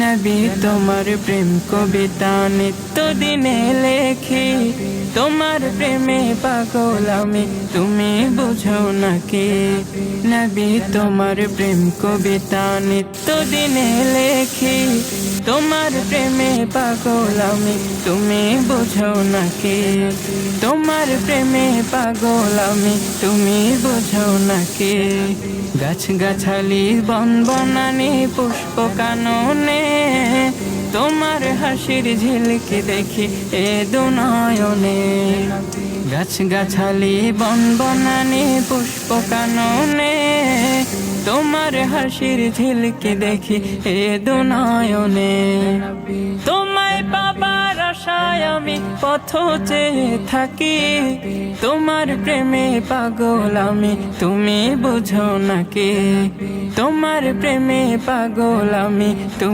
নবী তোমার প্রেম কবিতা নিত্য দিনে লেখি, তোমার প্রেমে পাগল আমি, তুমি বুঝো নাকি? নবী তোমার প্রেম কবিতা নিত্য দিনে লেখি, তোমার প্রেমে পাগল আমি, তুমি বুঝো নাকি? তোমার প্রেমে পাগল আমি, তুমি বুঝো নাকি? গাছ গাছালি বন বনানি পুষ্প কাননে, তোমার হাসির ঝিলকে দেখি এ দুনয়নে। গাছ গাছালি বন বনানি পুষ্প কাননে, তোমার হাসির ঝিলকে দেখি এ দুনয়নে। তোমায় পাবার আশায় আমি পথ চেয়ে থাকি, তোমার প্রেমে পাগল আমি, তুমি বুঝো নাকি? তোমার প্রেমে পাগল আমি, তুমি